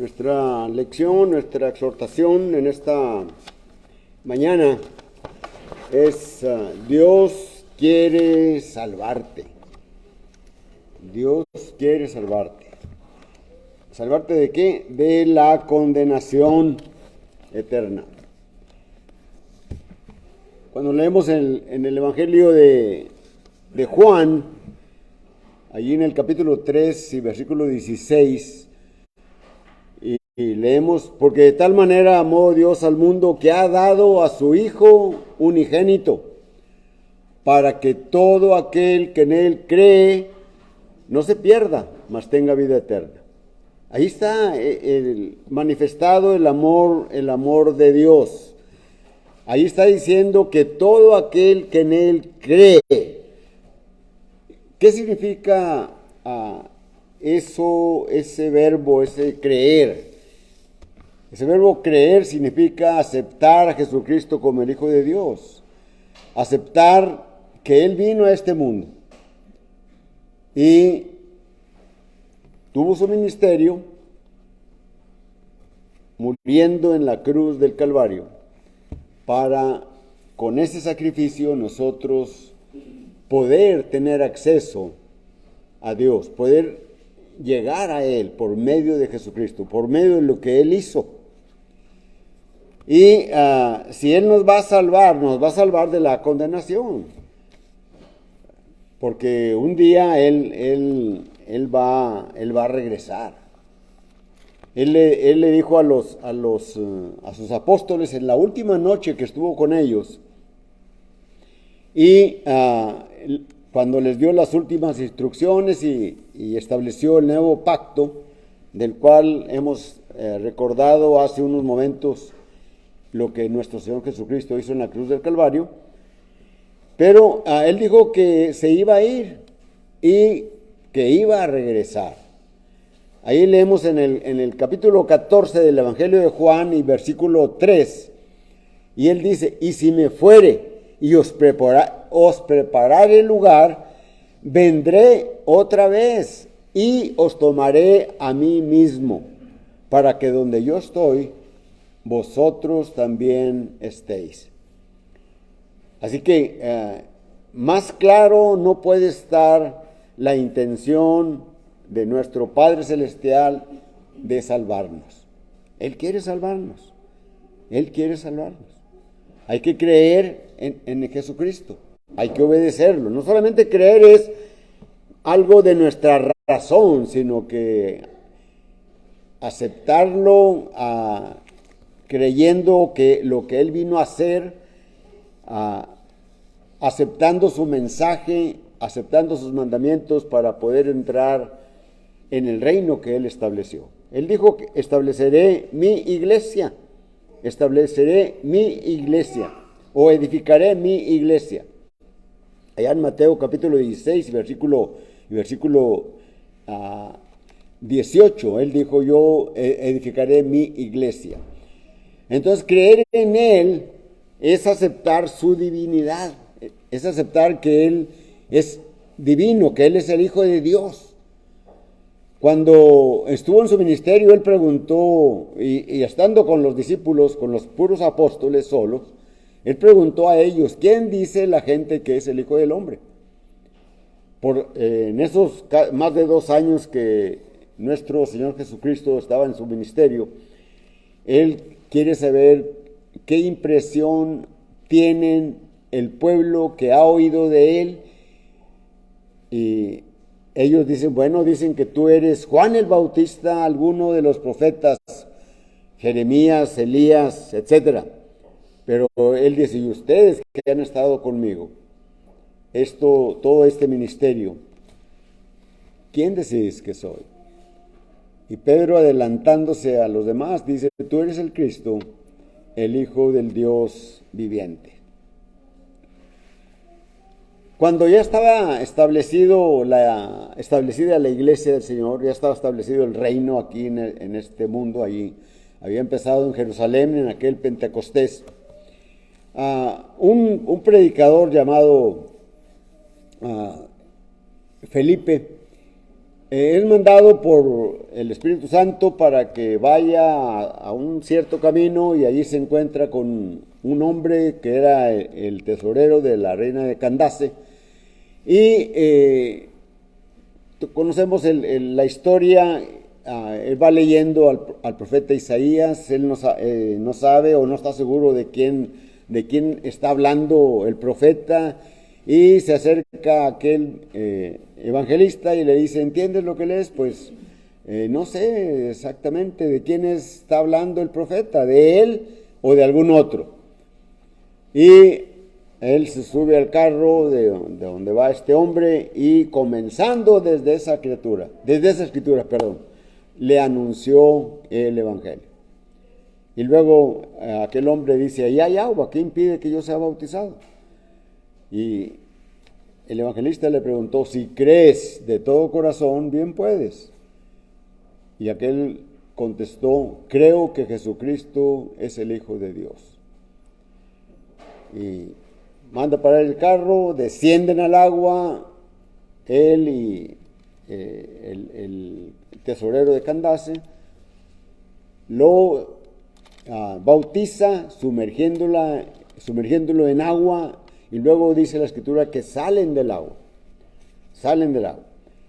Nuestra lección, nuestra exhortación en esta mañana es Dios quiere salvarte. Dios quiere salvarte. ¿Salvarte de qué? De la condenación eterna. Cuando leemos en el Evangelio de Juan, allí en el capítulo 3 y versículo 16, y leemos, porque de tal manera amó Dios al mundo que ha dado a su Hijo unigénito, para que todo aquel que en Él cree no se pierda, mas tenga vida eterna. Ahí está manifestado el amor de Dios. Ahí está diciendo que todo aquel que en Él cree. ¿Qué significa eso, ese verbo, ese creer? Ese verbo creer significa aceptar a Jesucristo como el Hijo de Dios. Aceptar que Él vino a este mundo y tuvo su ministerio muriendo en la cruz del Calvario para, con ese sacrificio, nosotros poder tener acceso a Dios, poder llegar a Él por medio de Jesucristo, por medio de lo que Él hizo. Y si Él nos va a salvar de la condenación, porque un día Él va a regresar. Él le dijo a sus apóstoles en la última noche que estuvo con ellos, y cuando les dio las últimas instrucciones y estableció el nuevo pacto, del cual hemos recordado hace unos momentos lo que nuestro Señor Jesucristo hizo en la cruz del Calvario, pero Él dijo que se iba a ir y que iba a regresar. Ahí leemos en el capítulo 14 del Evangelio de Juan y versículo 3, y Él dice, y si me fuere y os prepararé el lugar, vendré otra vez y os tomaré a mí mismo, para que donde yo estoy, vosotros también estéis. Así que más claro no puede estar la intención de nuestro Padre Celestial de salvarnos. Él quiere salvarnos. Él quiere salvarnos. Hay que creer en Jesucristo. Hay que obedecerlo. No solamente creer es algo de nuestra razón, sino que aceptarlo creyendo que lo que Él vino a hacer, aceptando su mensaje, aceptando sus mandamientos para poder entrar en el reino que Él estableció. Él dijo que estableceré mi iglesia o edificaré mi iglesia. Allá en Mateo capítulo 16 versículo 18, Él dijo, yo edificaré mi iglesia. Entonces creer en Él es aceptar su divinidad, es aceptar que Él es divino, que Él es el Hijo de Dios. Cuando estuvo en su ministerio, Él preguntó, y estando con los discípulos, con los puros apóstoles solos, Él preguntó a ellos, ¿quién dice la gente que es el Hijo del Hombre? En esos más de 2 años que nuestro Señor Jesucristo estaba en su ministerio, Él quiere saber qué impresión tienen el pueblo que ha oído de Él. Y ellos dicen, bueno, dicen que tú eres Juan el Bautista, alguno de los profetas, Jeremías, Elías, etc. Pero Él dice, y ustedes que han estado conmigo, todo este ministerio, ¿quién decís que soy? Y Pedro, adelantándose a los demás, dice, tú eres el Cristo, el Hijo del Dios viviente. Cuando ya estaba establecida la iglesia del Señor, ya estaba establecido el reino aquí en este mundo, allí había empezado en Jerusalén, en aquel Pentecostés, un predicador llamado Felipe, Es mandado por el Espíritu Santo para que vaya a un cierto camino y allí se encuentra con un hombre que era el tesorero de la reina de Candace. Y conocemos la historia. Él va leyendo al profeta Isaías. Él no sabe o no está seguro de quién está hablando el profeta, y se acerca a aquel evangelista y le dice: ¿entiendes lo que lees? Pues no sé exactamente de quién está hablando el profeta, de él o de algún otro. Y él se sube al carro de donde va este hombre, y comenzando desde esa escritura, le anunció el evangelio. Y luego aquel hombre dice: allá hay agua, ¿qué impide que yo sea bautizado? Y el evangelista le preguntó: si crees de todo corazón, bien puedes. Y aquel contestó: creo que Jesucristo es el Hijo de Dios. Y manda parar el carro, descienden al agua, él y el tesorero de Candace, lo bautiza sumergiéndolo en agua, y luego dice la escritura que salen del agua.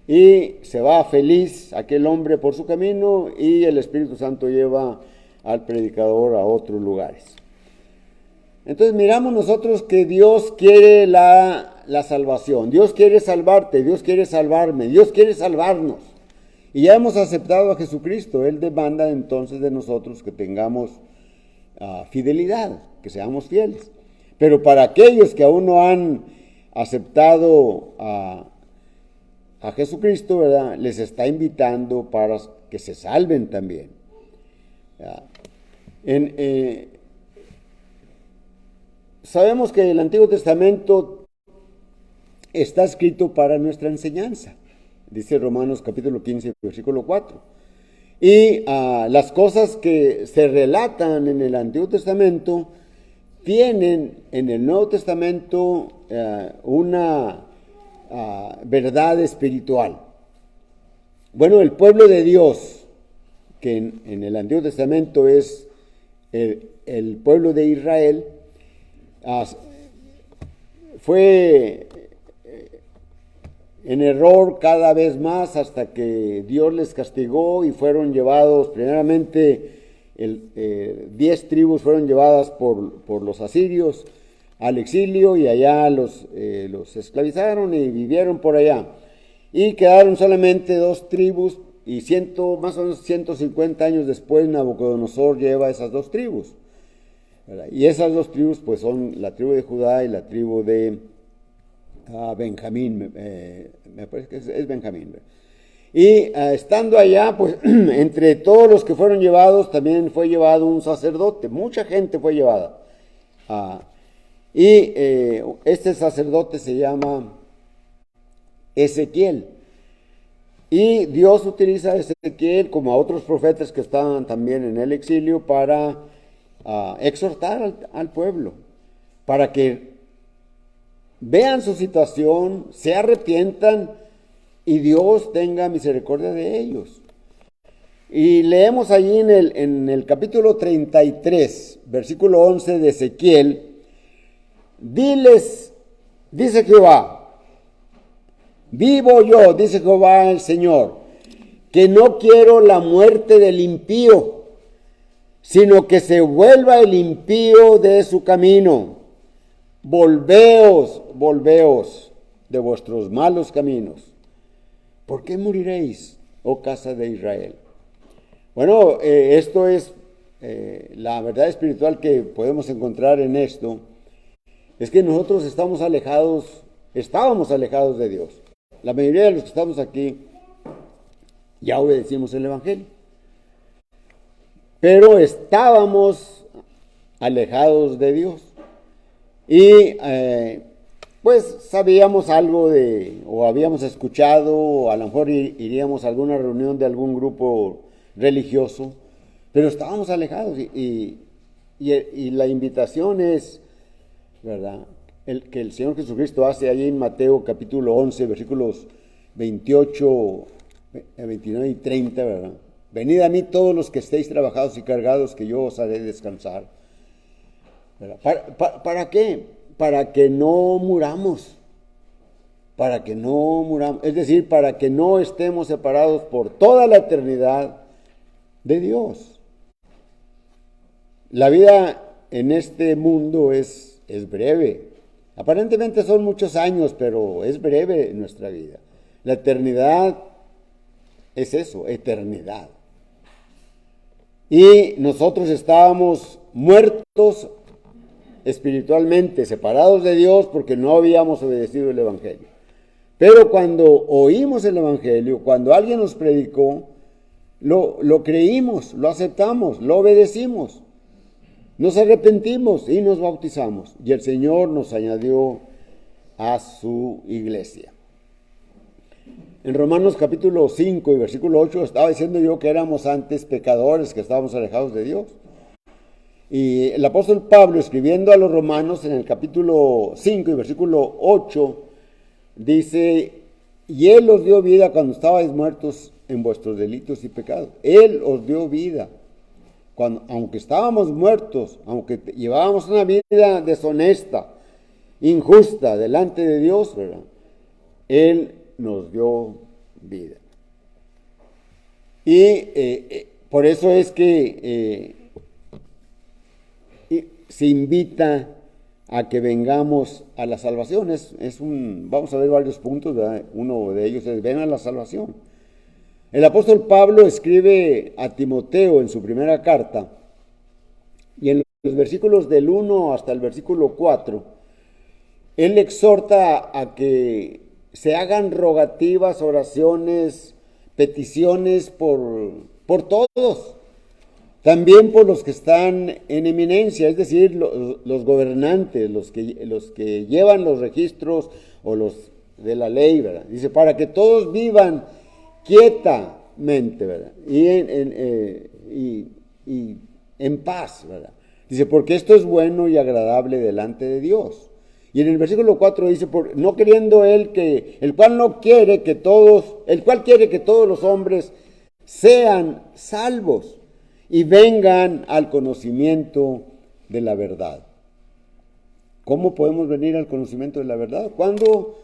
Y se va feliz aquel hombre por su camino, y el Espíritu Santo lleva al predicador a otros lugares. Entonces miramos nosotros que Dios quiere la salvación. Dios quiere salvarte, Dios quiere salvarme, Dios quiere salvarnos. Y ya hemos aceptado a Jesucristo. Él demanda entonces de nosotros que tengamos fidelidad, que seamos fieles. Pero para aquellos que aún no han aceptado a Jesucristo, ¿verdad?, les está invitando para que se salven también. Sabemos que el Antiguo Testamento está escrito para nuestra enseñanza, dice Romanos capítulo 15, versículo 4. Y las cosas que se relatan en el Antiguo Testamento tienen en el Nuevo Testamento una verdad espiritual. Bueno, el pueblo de Dios, que en el Antiguo Testamento es el pueblo de Israel, fue en error cada vez más hasta que Dios les castigó y fueron llevados, primeramente 10 tribus fueron llevadas por los asirios al exilio, y allá los esclavizaron y vivieron por allá. Y quedaron solamente 2 tribus, y más o menos 150 años después Nabucodonosor lleva esas 2 tribus. Y esas 2 tribus pues son la tribu de Judá y la tribu de Benjamín, me parece que es Benjamín. Y estando allá, pues entre todos los que fueron llevados también fue llevado un sacerdote, mucha gente fue llevada. Y este sacerdote se llama Ezequiel. Y Dios utiliza a Ezequiel, como a otros profetas que estaban también en el exilio, para exhortar al pueblo, para que vean su situación, se arrepientan y Dios tenga misericordia de ellos. Y leemos allí en el capítulo 33, versículo 11 de Ezequiel: diles, dice Jehová, vivo yo, dice Jehová el Señor, que no quiero la muerte del impío, sino que se vuelva el impío de su camino. Volveos de vuestros malos caminos. ¿Por qué moriréis, oh casa de Israel? Bueno, esto es la verdad espiritual que podemos encontrar en esto. Es que nosotros estábamos alejados de Dios. La mayoría de los que estamos aquí ya obedecimos el Evangelio, pero estábamos alejados de Dios. Y pues sabíamos algo o habíamos escuchado, o a lo mejor iríamos a alguna reunión de algún grupo religioso, pero estábamos alejados. Y la invitación es, ¿verdad?, que el Señor Jesucristo hace allí en Mateo capítulo 11, versículos 28 29 y 30, ¿verdad? Venid a mí todos los que estéis trabajados y cargados, que yo os haré descansar. ¿Para qué? Para que no muramos. Para que no muramos. Es decir, para que no estemos separados por toda la eternidad de Dios. La vida en este mundo es breve. Aparentemente son muchos años, pero es breve nuestra vida. La eternidad es eso, eternidad. Y nosotros estábamos muertos espiritualmente, separados de Dios porque no habíamos obedecido el Evangelio. Pero cuando oímos el Evangelio, cuando alguien nos predicó, lo creímos, lo aceptamos, lo obedecimos. Nos arrepentimos y nos bautizamos. Y el Señor nos añadió a su iglesia. En Romanos capítulo 5 y versículo 8 estaba diciendo yo que éramos antes pecadores, que estábamos alejados de Dios. Y el apóstol Pablo, escribiendo a los romanos en el capítulo 5 y versículo 8, dice, y Él os dio vida cuando estabais muertos en vuestros delitos y pecados. Él os dio vida. Aunque estábamos muertos, aunque llevábamos una vida deshonesta, injusta delante de Dios, ¿verdad? Él nos dio vida. Y por eso es que se invita a que vengamos a la salvación. Vamos a ver varios puntos, ¿verdad? Uno de ellos es ven a la salvación. El apóstol Pablo escribe a Timoteo en su primera carta, y en los versículos del 1 hasta el versículo 4, él exhorta a que se hagan rogativas, oraciones, peticiones por todos, también por los que están en eminencia, es decir, los gobernantes, los que llevan los registros o los de la ley, ¿verdad? Dice, para que todos vivan quietamente, ¿verdad? Y en paz, ¿verdad? Dice, porque esto es bueno y agradable delante de Dios. Y en el versículo 4 dice, no queriendo el cual quiere que todos los hombres sean salvos y vengan al conocimiento de la verdad. ¿Cómo podemos venir al conocimiento de la verdad? Cuando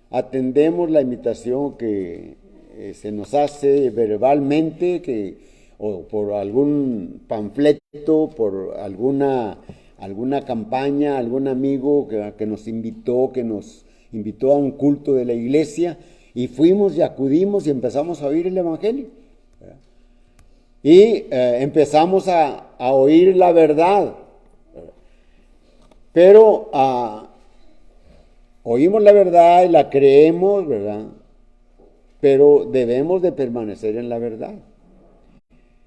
atendemos la invitación que se nos hace verbalmente, o por algún panfleto, por alguna campaña, algún amigo que nos invitó a un culto de la iglesia, y fuimos y acudimos y empezamos a oír el Evangelio. Y empezamos a oír la verdad. Pero oímos la verdad y la creemos, ¿verdad? Pero debemos de permanecer en la verdad.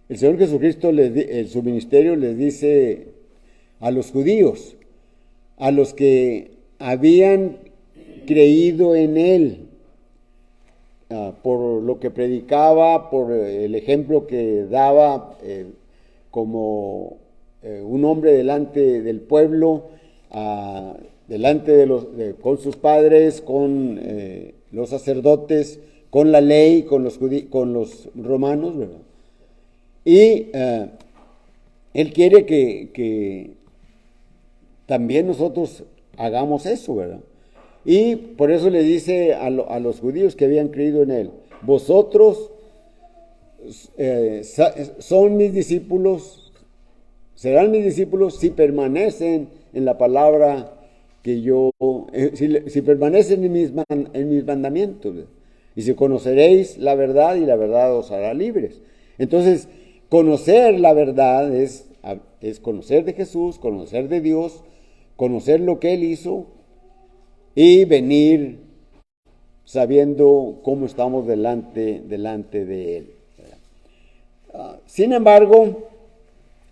El Señor Jesucristo, en su ministerio, les dice a los judíos, a los que habían creído en Él, por lo que predicaba, por el ejemplo que daba como un hombre delante del pueblo, delante con sus padres, con los sacerdotes, con la ley, con los romanos, ¿verdad? Y Él quiere que también nosotros hagamos eso, ¿verdad? Y por eso le dice a los judíos que habían creído en Él, vosotros son mis discípulos, serán mis discípulos si permanecen en la palabra que si permanecen en mis mandamientos, ¿verdad? Y si conoceréis la verdad, y la verdad os hará libres. Entonces, conocer la verdad es conocer de Jesús, conocer de Dios, conocer lo que Él hizo y venir sabiendo cómo estamos delante de Él. Sin embargo,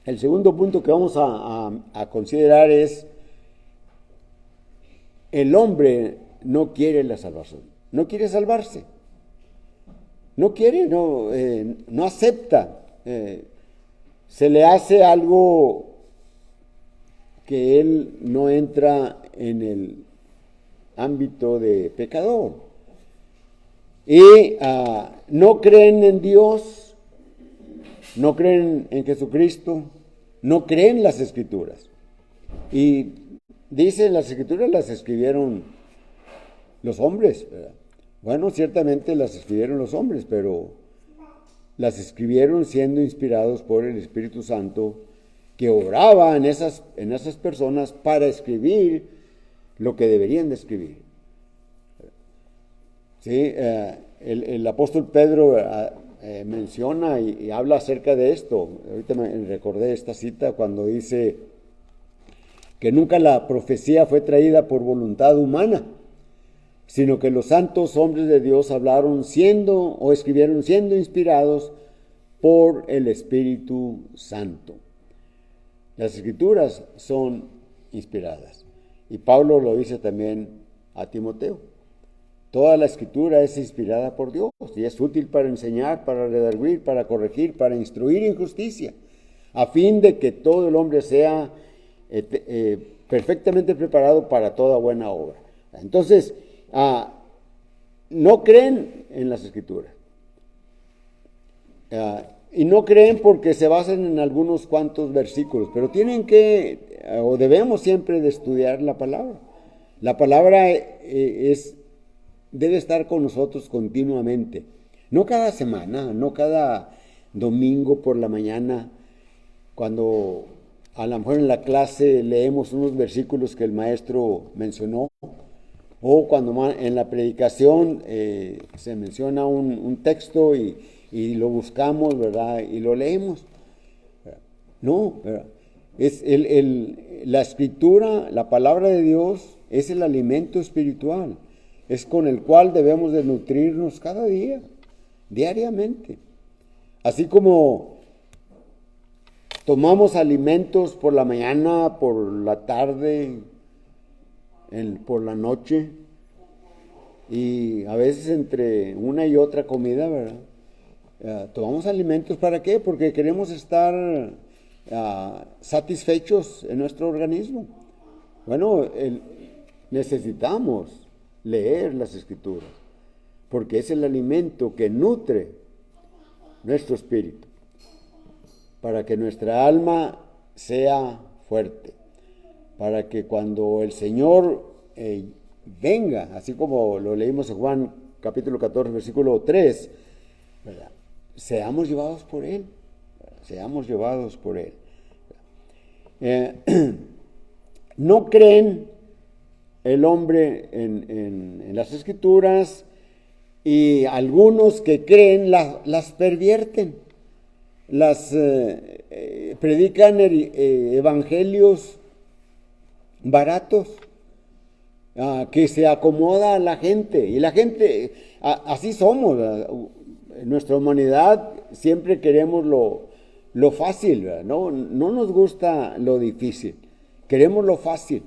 el segundo punto que vamos a considerar es: el hombre no quiere la salvación, no quiere salvarse, no quiere, no acepta. Se le hace algo que él no entra en el ámbito de pecador. y no creen en Dios, no creen en Jesucristo, no creen las Escrituras. Y dicen, las Escrituras las escribieron los hombres, ¿verdad? Bueno, ciertamente las escribieron los hombres, pero las escribieron siendo inspirados por el Espíritu Santo, que obraba en esas personas para escribir lo que deberían de escribir. Sí, el apóstol Pedro menciona y habla acerca de esto. Ahorita me recordé esta cita cuando dice que nunca la profecía fue traída por voluntad humana, sino que los santos hombres de Dios hablaron siendo o escribieron siendo inspirados por el Espíritu Santo. Las Escrituras son inspiradas. Y Pablo lo dice también a Timoteo. Toda la Escritura es inspirada por Dios y es útil para enseñar, para redarguir, para corregir, para instruir en justicia, a fin de que todo el hombre sea perfectamente preparado para toda buena obra. Entonces, no creen en las Escrituras. Y no creen porque se basan en algunos cuantos versículos, pero tienen que, o debemos siempre de estudiar la palabra. La palabra debe estar con nosotros continuamente, no cada semana, no cada domingo por la mañana, cuando a lo mejor en la clase leemos unos versículos que el maestro mencionó, o cuando en la predicación se menciona un texto y lo buscamos, ¿verdad? Y lo leemos. No, ¿verdad? Es la Escritura, la palabra de Dios, es el alimento espiritual. Es con el cual debemos de nutrirnos cada día, diariamente. Así como tomamos alimentos por la mañana, por la tarde, por la noche, y a veces entre una y otra comida, ¿verdad? Tomamos alimentos, ¿para qué? Porque queremos estar satisfechos en nuestro organismo. Bueno, necesitamos leer las Escrituras, porque es el alimento que nutre nuestro espíritu, para que nuestra alma sea fuerte, para que cuando el Señor venga, así como lo leímos en Juan capítulo 14, versículo 3, ¿verdad?, seamos llevados por Él, seamos llevados por Él. No creen el hombre en las Escrituras, y algunos que creen las pervierten, las predican evangelios baratos, que se acomoda a la gente, y la gente, así somos, en nuestra humanidad siempre queremos lo fácil, ¿verdad? No nos gusta lo difícil, queremos lo fácil.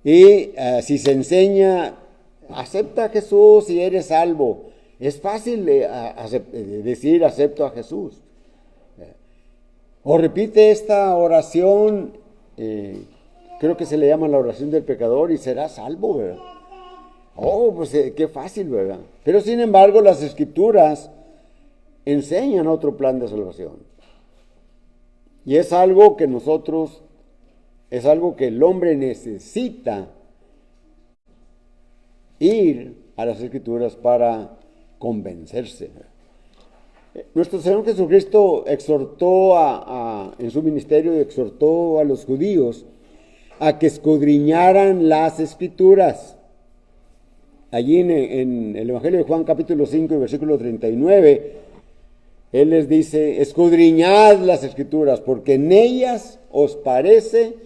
Y si se enseña, acepta a Jesús y eres salvo, es fácil decir acepto a Jesús. O repite esta oración, creo que se le llama la oración del pecador, y serás salvo, ¿verdad? Oh, pues qué fácil, ¿verdad? Pero sin embargo las Escrituras enseñan otro plan de salvación. Y es algo que el hombre necesita ir a las Escrituras para convencerse. Nuestro Señor Jesucristo exhortó en su ministerio, exhortó a los judíos a que escudriñaran las Escrituras. Allí en el Evangelio de Juan capítulo 5 y versículo 39, Él les dice: escudriñad las Escrituras, porque en ellas os parece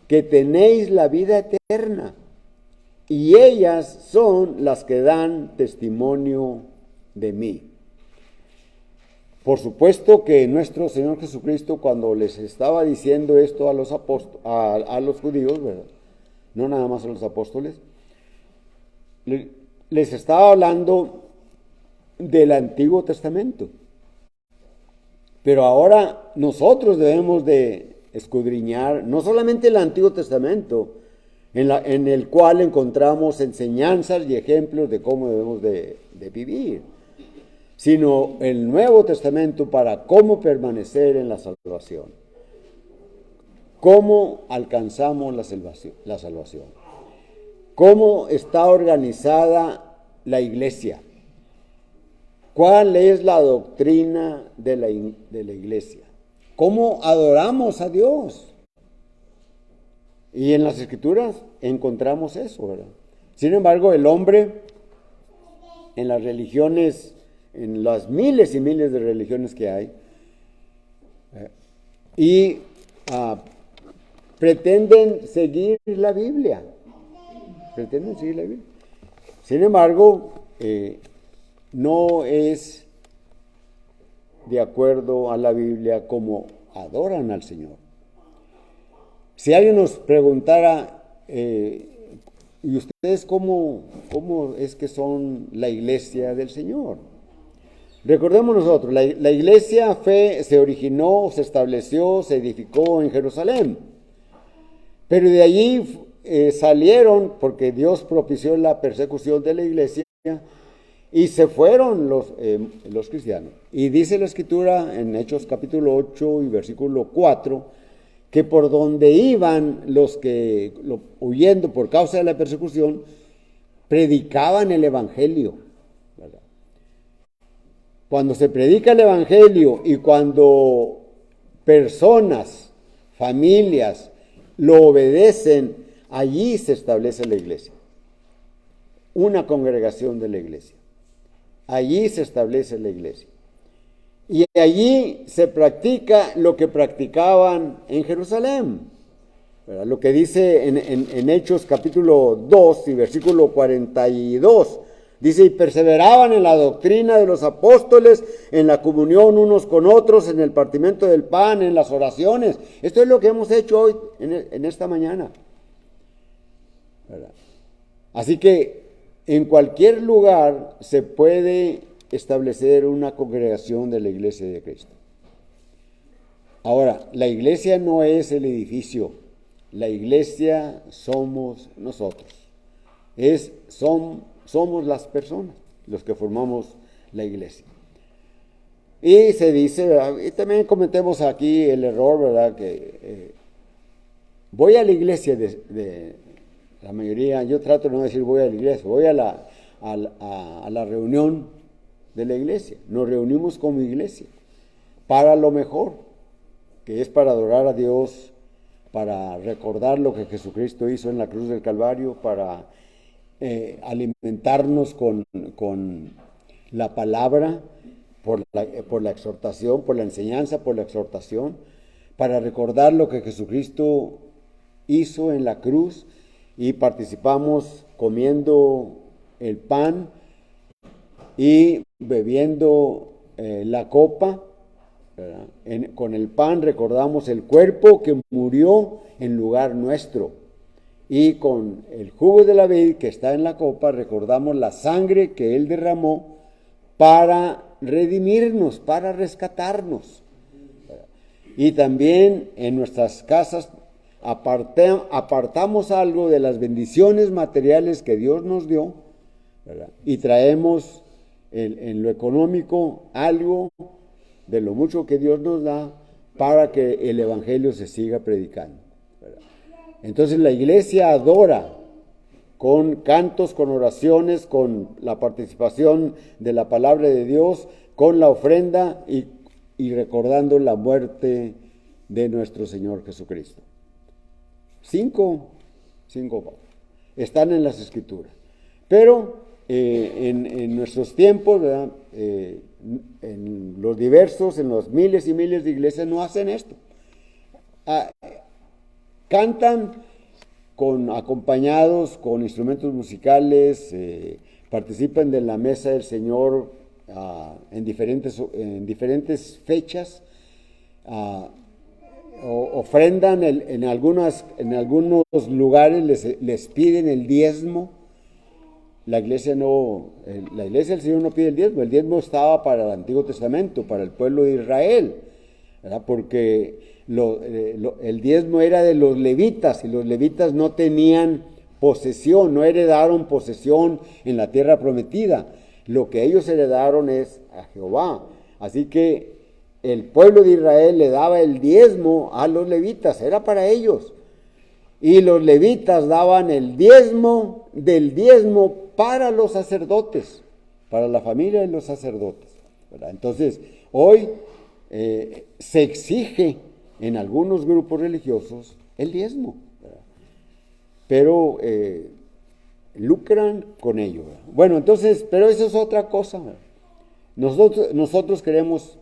que tenéis la vida eterna, y ellas son las que dan testimonio de mí. Por supuesto que nuestro Señor Jesucristo, cuando les estaba diciendo esto a los judíos, ¿verdad?, no nada más a los apóstoles, les estaba hablando del Antiguo Testamento. Pero ahora nosotros debemos de escudriñar no solamente el Antiguo Testamento, en el cual encontramos enseñanzas y ejemplos de cómo debemos de de vivir, sino el Nuevo Testamento para cómo permanecer en la salvación. ¿Cómo alcanzamos la salvación? ¿Cómo está organizada la iglesia? ¿Cuál es la doctrina de la iglesia? ¿Cómo adoramos a Dios? Y en las Escrituras encontramos eso, ¿verdad? Sin embargo, el hombre en las religiones, en las miles y miles de religiones que hay, pretenden seguir la Biblia. Sin embargo, no es de acuerdo a la Biblia como adoran al Señor. Si alguien nos preguntara, ¿y ustedes cómo es que son la iglesia del Señor? Recordemos nosotros, la iglesia se originó, se estableció, se edificó en Jerusalén. Pero de allí salieron, porque Dios propició la persecución de la iglesia, y se fueron los cristianos. Y dice la Escritura en Hechos capítulo 8 y versículo 4, que por donde iban los que, huyendo por causa de la persecución, predicaban el Evangelio, ¿verdad? Cuando se predica el Evangelio y cuando personas, familias, lo obedecen, allí se establece la iglesia. Una congregación de la iglesia. Allí se establece la iglesia. Y allí se practica lo que practicaban en Jerusalén, ¿verdad? Lo que dice en Hechos capítulo 2 y versículo 42. Dice, y perseveraban en la doctrina de los apóstoles, en la comunión unos con otros, en el partimiento del pan, en las oraciones. Esto es lo que hemos hecho hoy, en esta mañana, ¿verdad? Así que en cualquier lugar se puede establecer una congregación de la iglesia de Cristo. Ahora, la iglesia no es el edificio, la iglesia somos nosotros. Somos las personas, los que formamos la iglesia. Y se dice, ¿verdad? Y también cometemos aquí el error, ¿verdad? Que voy a la iglesia de la mayoría, yo trato de no decir voy a la iglesia, voy a la reunión de la iglesia. Nos reunimos como iglesia para lo mejor, que es para adorar a Dios, para recordar lo que Jesucristo hizo en la cruz del Calvario, para alimentarnos con la palabra, por la exhortación, por la enseñanza, por la exhortación, para recordar lo que Jesucristo hizo en la cruz, y participamos comiendo el pan y bebiendo la copa, ¿verdad? Con el pan recordamos el cuerpo que murió en lugar nuestro, y con el jugo de la vid que está en la copa recordamos la sangre que Él derramó para redimirnos, para rescatarnos, ¿verdad? Y también en nuestras casas apartamos algo de las bendiciones materiales que Dios nos dio, ¿verdad? Y traemos en lo económico algo de lo mucho que Dios nos da para que el Evangelio se siga predicando, ¿verdad? Entonces la iglesia adora con cantos, con oraciones, con la participación de la palabra de Dios, con la ofrenda y recordando la muerte de nuestro Señor Jesucristo. Cinco están en las Escrituras. Pero en nuestros tiempos, ¿verdad? En los diversos, en los miles y miles de iglesias no hacen esto. Cantan acompañados con instrumentos musicales, participan de la mesa del Señor en diferentes fechas, ofrendan en algunos lugares, les piden el diezmo. La iglesia del Señor no pide el diezmo estaba para el Antiguo Testamento, para el pueblo de Israel, ¿verdad? Porque el diezmo era de los levitas, y los levitas no tenían posesión, no heredaron posesión en la tierra prometida. lo que ellos heredaron es a Jehová. Así que el pueblo de Israel le daba el diezmo a los levitas, era para ellos. Y los levitas daban el diezmo del diezmo para los sacerdotes, para la familia de los sacerdotes, ¿verdad? Entonces, hoy se exige en algunos grupos religiosos el diezmo, ¿verdad? Pero lucran con ello, ¿verdad? Bueno, entonces, pero eso es otra cosa, ¿verdad? Nosotros queremos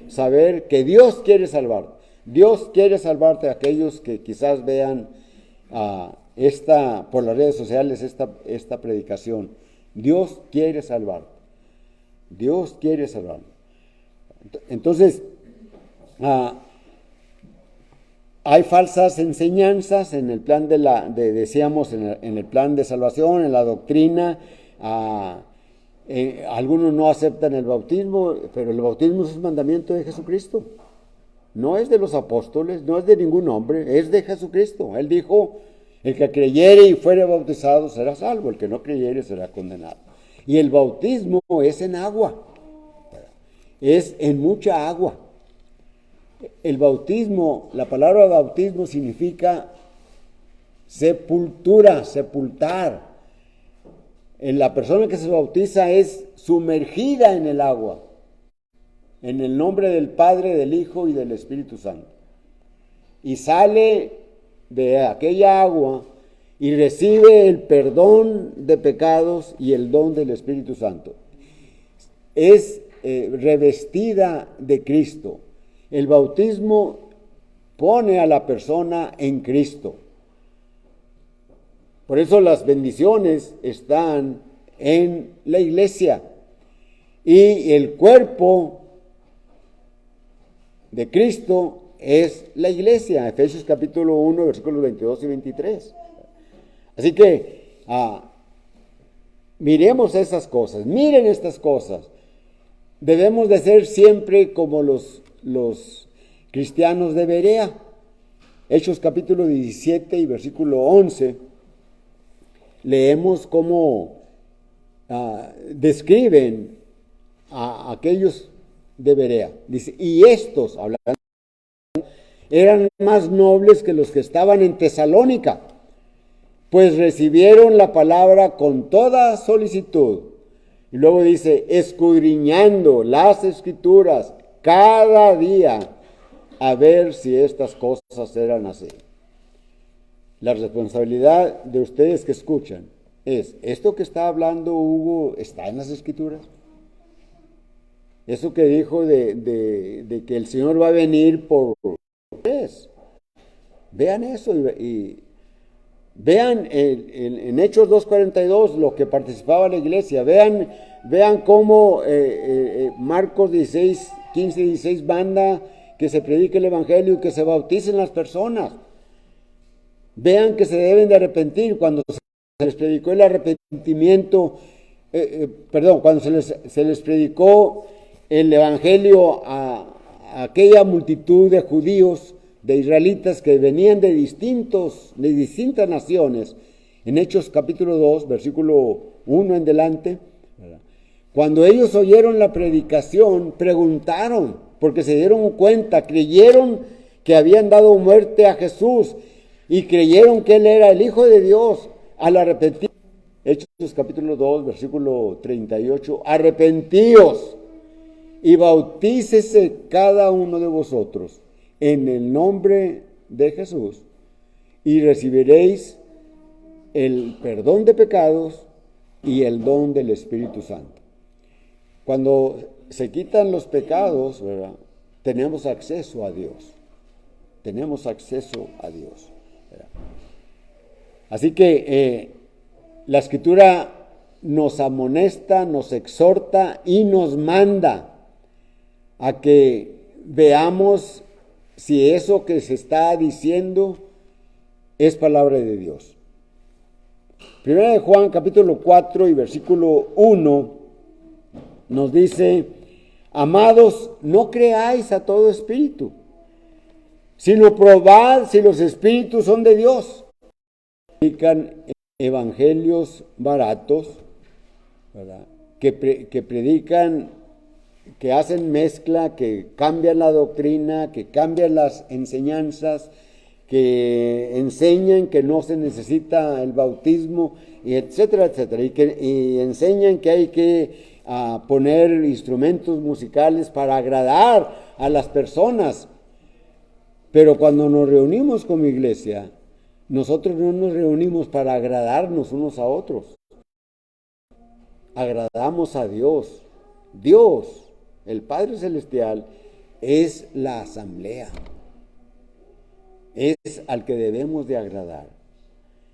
saber que Dios quiere salvar. Dios quiere salvarte a aquellos que quizás vean por las redes sociales esta predicación. Dios quiere salvarte. Dios quiere salvarte. Entonces, hay falsas enseñanzas en el plan decíamos, en el plan de salvación, en la doctrina. Algunos no aceptan el bautismo, pero el bautismo es un mandamiento de Jesucristo. No es de los apóstoles, no es de ningún hombre, es de Jesucristo. Él dijo, el que creyere y fuere bautizado será salvo, el que no creyere será condenado. Y el bautismo es en agua, es en mucha agua. El bautismo, la palabra bautismo significa sepultura, sepultar. La persona que se bautiza es sumergida en el agua. En el nombre del Padre, del Hijo y del Espíritu Santo. Y sale de aquella agua y recibe el perdón de pecados y el don del Espíritu Santo. Es revestida de Cristo. El bautismo pone a la persona en Cristo. Por eso las bendiciones están en la iglesia. Y el cuerpo de Cristo es la iglesia, Efesios capítulo 1, versículos 22 y 23. Así que miremos esas cosas, miren estas cosas. Debemos de ser siempre como los cristianos de Berea. Hechos capítulo 17 y versículo 11, leemos cómo describen a aquellos de Berea. Dice, y estos, hablando, eran más nobles que los que estaban en Tesalónica, pues recibieron la palabra con toda solicitud. Y luego dice, escudriñando las escrituras cada día a ver si estas cosas eran así. La responsabilidad de ustedes que escuchan es, ¿esto que está hablando Hugo está en las escrituras? Eso que dijo de que el Señor va a venir por tres. Vean eso y vean en Hechos 2:42 lo que participaba la iglesia. Vean cómo Marcos 16, 15 y 16 manda que se predique el Evangelio y que se bauticen las personas. Vean que se deben de arrepentir. Cuando se les predicó el arrepentimiento, cuando se les predicó el Evangelio a aquella multitud de judíos, de israelitas que venían de distintas naciones, en Hechos capítulo 2, versículo 1 en delante, ¿verdad? Cuando ellos oyeron la predicación, preguntaron, porque se dieron cuenta, creyeron que habían dado muerte a Jesús y creyeron que Él era el Hijo de Dios. Al arrepentir, Hechos capítulo 2, versículo 38, arrepentíos y bautícese cada uno de vosotros en el nombre de Jesús y recibiréis el perdón de pecados y el don del Espíritu Santo. Cuando se quitan los pecados, ¿verdad?, tenemos acceso a Dios. Tenemos acceso a Dios, ¿verdad? Así que la Escritura nos amonesta, nos exhorta y nos manda a que veamos si eso que se está diciendo es palabra de Dios. Primera de Juan capítulo 4 y versículo 1 nos dice, amados, no creáis a todo espíritu, sino probad si los espíritus son de Dios. Explican evangelios baratos, ¿verdad?, que predican, que hacen mezcla, que cambian la doctrina, que cambian las enseñanzas, que enseñan que no se necesita el bautismo, y etcétera, etcétera, y enseñan que hay que poner instrumentos musicales para agradar a las personas. Pero cuando nos reunimos como iglesia, nosotros no nos reunimos para agradarnos unos a otros. Agradamos a Dios. Dios, el Padre Celestial, es la asamblea. Es al que debemos de agradar.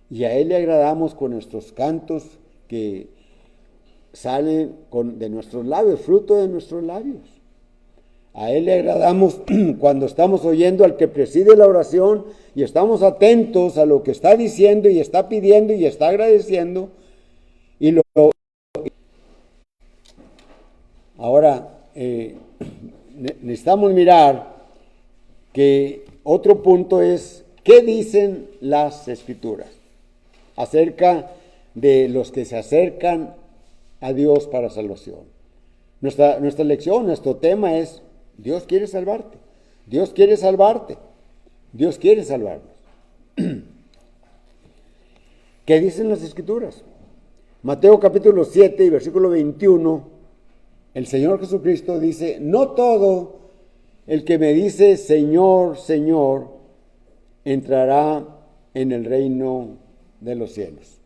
Y a Él le agradamos con nuestros cantos que salen de nuestros labios, fruto de nuestros labios. A Él le agradamos cuando estamos oyendo al que preside la oración y estamos atentos a lo que está diciendo y está pidiendo y está agradeciendo. Ahora, necesitamos mirar que otro punto es, ¿qué dicen las Escrituras acerca de los que se acercan a Dios para salvación? Nuestra lección, nuestro tema es, Dios quiere salvarte, Dios quiere salvarte, Dios quiere salvarnos. ¿Qué dicen las Escrituras? Mateo capítulo 7 y versículo 21, el Señor Jesucristo dice, no todo el que me dice Señor, Señor, entrará en el reino de los cielos,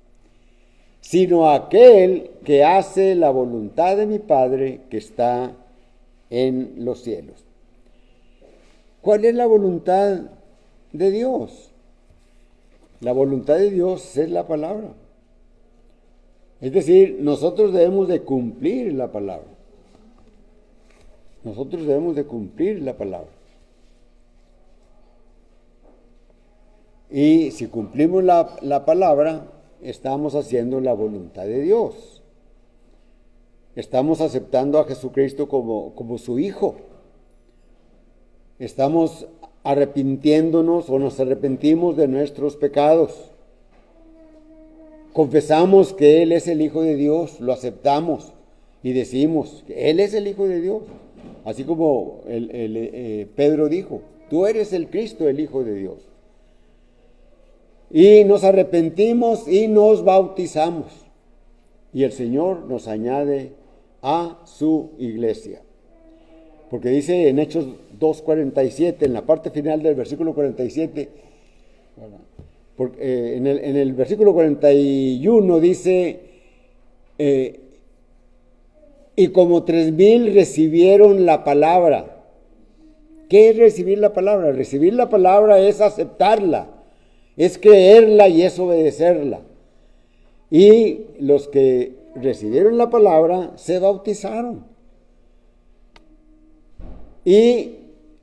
sino aquel que hace la voluntad de mi Padre que está en los cielos. ¿Cuál es la voluntad de Dios? La voluntad de Dios es la palabra. Es decir, nosotros debemos de cumplir la palabra. Nosotros debemos de cumplir la palabra. Y si cumplimos la palabra, estamos haciendo la voluntad de Dios. Estamos aceptando a Jesucristo como su Hijo. Estamos arrepintiéndonos o nos arrepentimos de nuestros pecados. Confesamos que Él es el Hijo de Dios, lo aceptamos y decimos que Él es el Hijo de Dios. Así como Pedro dijo, tú eres el Cristo, el Hijo de Dios. Y nos arrepentimos y nos bautizamos. Y el Señor nos añade a su iglesia. Porque dice en Hechos 2:47, en la parte final del versículo 47, en el versículo 41 dice, y como 3,000 recibieron la palabra. ¿Qué es recibir la palabra? Recibir la palabra es aceptarla, es creerla y es obedecerla. Y los que recibieron la palabra se bautizaron. Y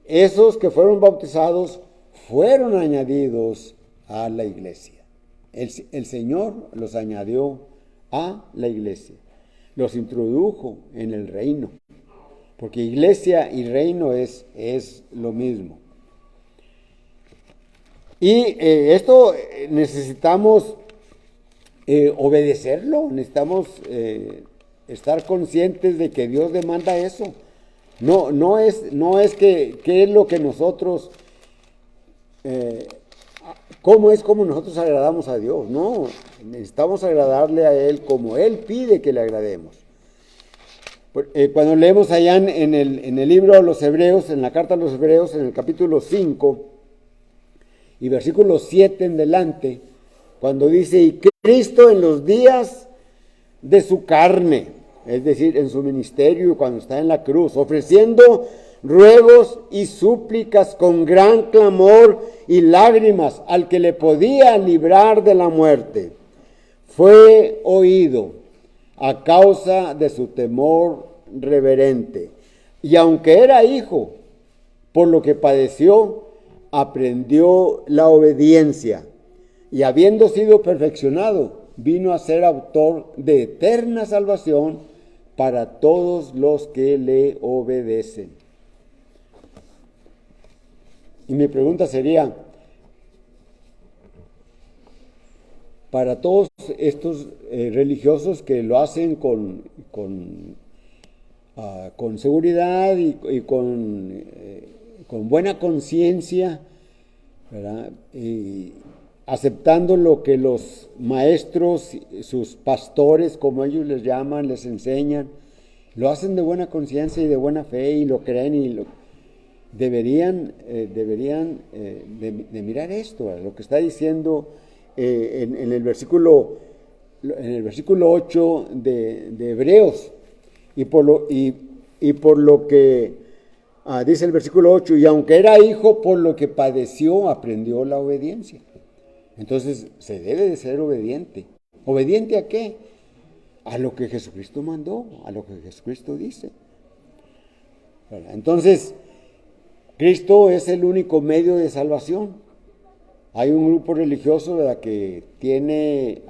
esos que fueron bautizados fueron añadidos a la iglesia. El Señor los añadió a la iglesia. Los introdujo en el reino. Porque iglesia y reino es lo mismo. Y esto necesitamos obedecerlo, necesitamos estar conscientes de que Dios demanda eso. No es que qué es lo que nosotros, cómo nosotros agradamos a Dios. No, necesitamos agradarle a Él como Él pide que le agrademos. Cuando leemos allá en el libro de los Hebreos, en la carta a los Hebreos, en el capítulo 5 y versículo 7 en delante, cuando dice, y Cristo en los días de su carne, es decir, en su ministerio, cuando está en la cruz, ofreciendo ruegos y súplicas con gran clamor y lágrimas al que le podía librar de la muerte, fue oído a causa de su temor reverente. Y aunque era hijo, por lo que padeció, aprendió la obediencia. Y habiendo sido perfeccionado, vino a ser autor de eterna salvación para todos los que le obedecen. Y mi pregunta sería, para todos estos religiosos que lo hacen con seguridad y con buena conciencia, ¿verdad? Y aceptando lo que los maestros, sus pastores, como ellos les llaman, les enseñan, lo hacen de buena conciencia y de buena fe y lo creen y deberían de mirar esto, ¿verdad? Lo que está diciendo en el versículo 8 de Hebreos, y por lo que dice el versículo 8, y aunque era hijo, por lo que padeció, aprendió la obediencia. Entonces, se debe de ser obediente. ¿Obediente a qué? A lo que Jesucristo mandó, a lo que Jesucristo dice. Entonces, Cristo es el único medio de salvación. Hay un grupo religioso, ¿verdad?, que tiene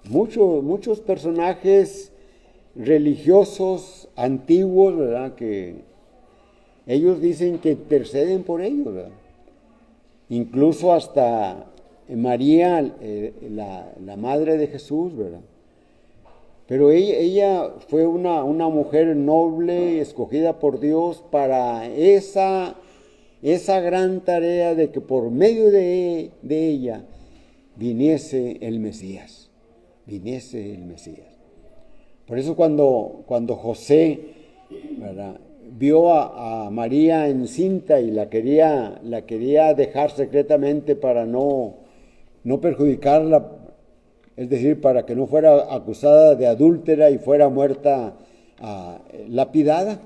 muchos personajes religiosos antiguos, ¿verdad?, que ellos dicen que interceden por ellos, ¿verdad? Incluso hasta María, la madre de Jesús, ¿verdad? Pero ella fue una mujer noble, escogida por Dios para esa gran tarea de que por medio de ella viniese el Mesías. Por eso cuando José, ¿verdad?, vio a María encinta y la quería dejar secretamente para no perjudicarla, es decir, para que no fuera acusada de adúltera y fuera muerta lapidada,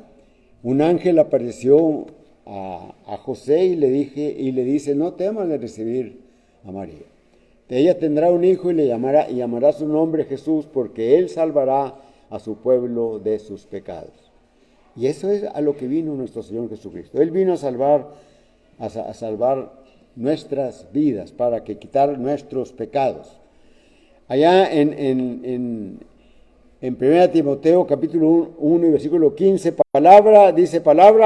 un ángel apareció a José y le dice, no temas de recibir a María. Ella tendrá un hijo y llamará su nombre Jesús, porque él salvará a su pueblo de sus pecados. Y eso es a lo que vino nuestro Señor Jesucristo. Él vino a salvar nuestras vidas, para quitar nuestros pecados. Allá en 1 Timoteo capítulo 1 y versículo 15, palabra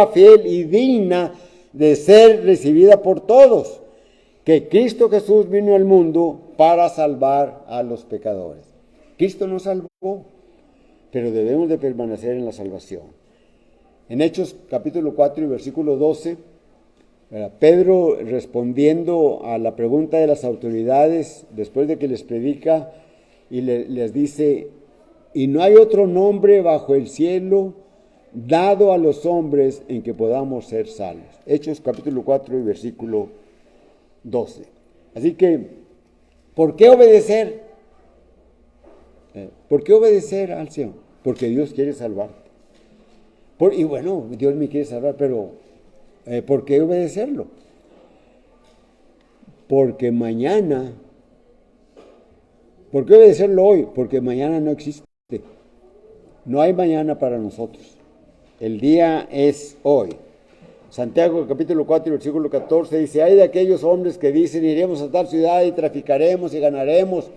fiel y digna de ser recibida por todos, que Cristo Jesús vino al mundo para salvar a los pecadores. Cristo nos salvó, pero debemos de permanecer en la salvación. En Hechos capítulo 4 y versículo 12, Pedro, respondiendo a la pregunta de las autoridades, después de que les predica, y les dice, y no hay otro nombre bajo el cielo dado a los hombres en que podamos ser salvos. Hechos capítulo 4 y versículo 12. Así que, ¿por qué obedecer? ¿Por qué obedecer al Señor? Porque Dios quiere salvarte. Y bueno, Dios me quiere salvar, pero ¿por qué obedecerlo? Porque mañana, ¿por qué obedecerlo hoy? Porque mañana no existe. No hay mañana para nosotros. El día es hoy. Santiago capítulo 4 versículo 14 dice, hay de aquellos hombres que dicen, iremos a tal ciudad y traficaremos y ganaremos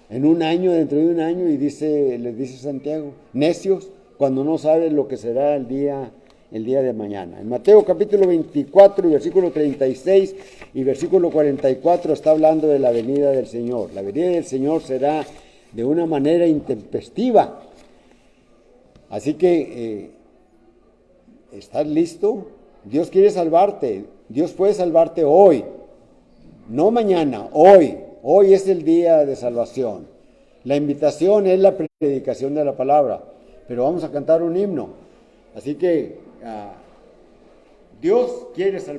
en un año, dentro de un año, y les dice Santiago, necios, cuando no saben lo que será el día de mañana. En Mateo capítulo 24 y versículo 36 y versículo 44 está hablando de la venida del Señor. La venida del Señor será de una manera intempestiva. Así que, ¿estás listo? Dios quiere salvarte. Dios puede salvarte hoy, no mañana, hoy. Hoy es el día de salvación. La invitación es la predicación de la palabra, pero vamos a cantar un himno. Así que Dios quiere salvar.